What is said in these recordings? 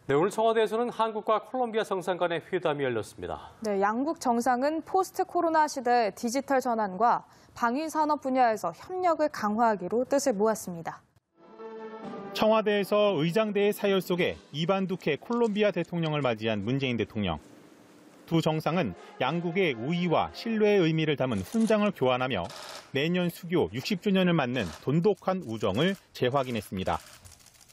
네, 오늘 청와대에서는 한국과 콜롬비아 정상 간의 회담이 열렸습니다. 네, 양국 정상은 포스트 코로나 시대의 디지털 전환과 방위 산업 분야에서 협력을 강화하기로 뜻을 모았습니다. 청와대에서 의장대의 사열 속에 이반두케 콜롬비아 대통령을 맞이한 문재인 대통령. 두 정상은 양국의 우위와 신뢰의 의미를 담은 훈장을 교환하며 내년 수교 60주년을 맞는 돈독한 우정을 재확인했습니다.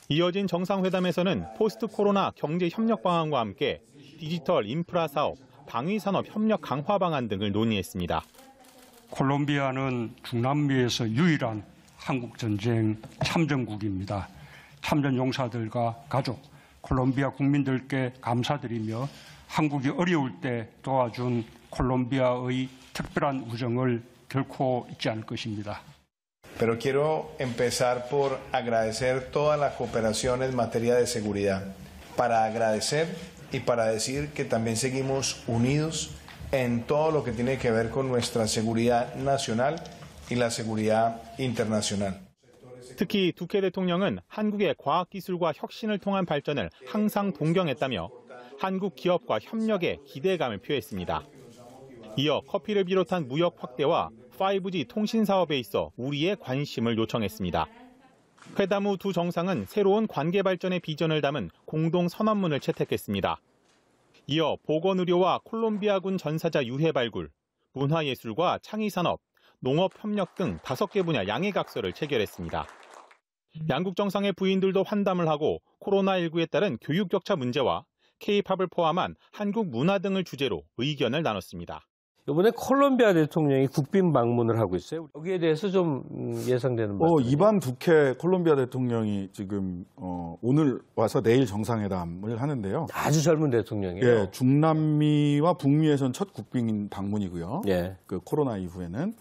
이어진 정상회담에서는 포스트 코로나 경제 협력 방안과 함께 디지털 인프라 사업, 방위 산업 협력 강화 방안 등을 논의했습니다. 콜롬비아는 중남미에서 유일한 한국전쟁 참전국입니다. 참전 용사들과 가족, 콜롬비아 국민들께 감사드리며 한국이 어려울 때 도와준 콜롬비아의 특별한 우정을 결코 잊지 않을 것입니다. Pero quiero empezar por agradecer toda la cooperación en materia de seguridad, para agradecer y para decir que también seguimos unidos en todo lo que tiene que ver con nuestra seguridad nacional y la seguridad internacional. 특히 두케 대통령은 한국의 과학기술과 혁신을 통한 발전을 항상 동경했다며 한국 기업과 협력에 기대감을 표했습니다. 이어 커피를 비롯한 무역 확대와 5G 통신 사업에 있어 우리의 관심을 요청했습니다. 회담 후 두 정상은 새로운 관계 발전의 비전을 담은 공동 선언문을 채택했습니다. 이어 보건의료와 콜롬비아군 전사자 유해 발굴, 문화예술과 창의산업, 농업협력 등 5개 분야 양해각서를 체결했습니다. 양국 정상의 부인들도 환담을 하고 코로나19에 따른 교육 격차 문제와 K-팝을 포함한 한국 문화 등을 주제로 의견을 나눴습니다. 이번에 콜롬비아 대통령이 국빈 방문을 하고 있어요. 여기에 대해서 좀 예상되는 말씀. 이반 두케 콜롬비아 대통령이 지금 오늘 와서 내일 정상회담을 하는데요. 아주 젊은 대통령이에요. 예, 중남미와 북미에선 첫 국빈 방문이고요. 예. 그 코로나 이후에는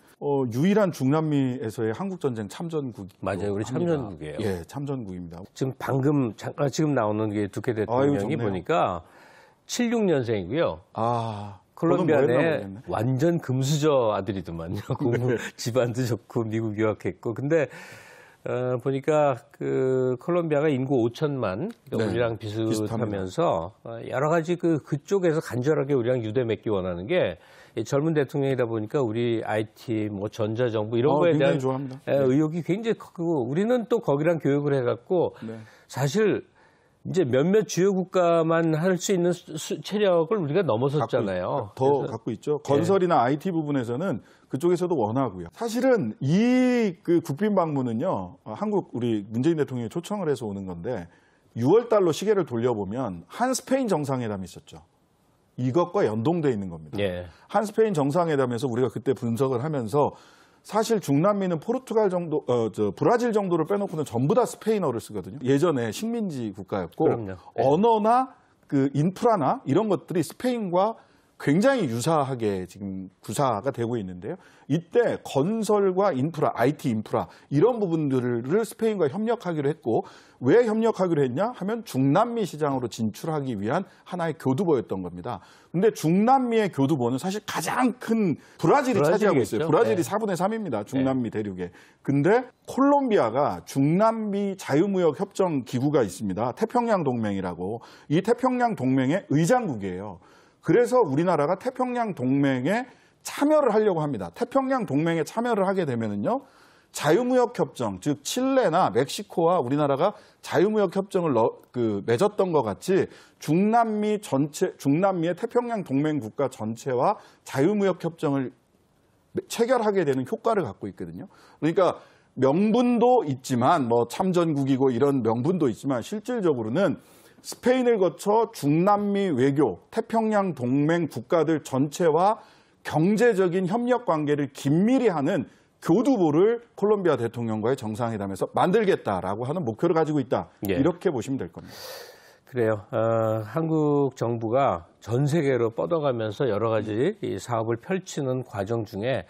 유일한 중남미에서의 한국전쟁 참전국이 맞아요, 우리 참전국이에요. 예, 참전국입니다. 지금 나오는 게 두케 대통령이 보니까 76년생이고요. 콜롬비아 내 완전 금수저 아들이더만요. 공부 집안도 좋고 미국 유학했고. 근데 보니까 그 콜롬비아가 인구 5천만, 그러니까 우리랑 비슷하면서 여러 가지 그쪽에서 간절하게 우리랑 유대 맺기 원하는 게 젊은 대통령이다 보니까 우리 IT, 뭐 전자정부 이런 거에 대한 의욕이 굉장히 크고 우리는 또 거기랑 교육을 해갖고 사실 이제 몇몇 주요 국가만 할 수 있는 체력을 우리가 넘어섰잖아요. 갖고 있죠. 건설이나 IT 부분에서는 그쪽에서도 원하고요. 사실은 이 국빈 방문은요, 우리 문재인 대통령이 초청을 해서 오는 건데 6월 달로 시계를 돌려보면 한 스페인 정상회담이 있었죠. 이것과 연동돼 있는 겁니다. 한 스페인 정상회담에서 우리가 그때 분석을 하면서 사실 중남미는 포르투갈 정도, 브라질 정도를 빼놓고는 전부 다 스페인어를 쓰거든요. 예전에 식민지 국가였고, 언어나 인프라나 이런 것들이 스페인과 굉장히 유사하게 지금 구사가 되고 있는데요. 이때 건설과 인프라, IT 인프라 이런 부분들을 스페인과 협력하기로 했고 왜 협력하기로 했냐 하면 중남미 시장으로 진출하기 위한 하나의 교두보였던 겁니다. 근데 중남미의 교두보는 사실 가장 큰 브라질이 차지하고 있어요. 브라질이 4분의 3입니다. 중남미 대륙에. 근데 콜롬비아가 중남미 자유무역 협정 기구가 있습니다. 태평양 동맹이라고. 이 태평양 동맹의 의장국이에요. 그래서 우리나라가 태평양 동맹에 참여를 하려고 합니다. 태평양 동맹에 참여를 하게 되면은요, 자유무역 협정, 즉 칠레나 멕시코와 우리나라가 자유무역 협정을 맺었던 것 같이 중남미의 태평양 동맹 국가 전체와 자유무역 협정을 체결하게 되는 효과를 갖고 있거든요. 그러니까 명분도 있지만 뭐 참전국이고 이런 명분도 있지만 실질적으로는 스페인을 거쳐 중남미 외교, 태평양 동맹 국가들 전체와 경제적인 협력 관계를 긴밀히 하는 교두보를 콜롬비아 대통령과의 정상회담에서 만들겠다라고 하는 목표를 가지고 있다. 이렇게 보시면 될 겁니다. 그래요. 한국 정부가 전 세계로 뻗어가면서 여러 가지 이 사업을 펼치는 과정 중에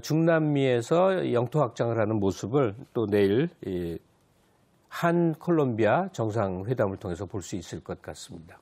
중남미에서 영토 확장을 하는 모습을 또 내일 한 콜롬비아 정상회담을 통해서 볼 수 있을 것 같습니다.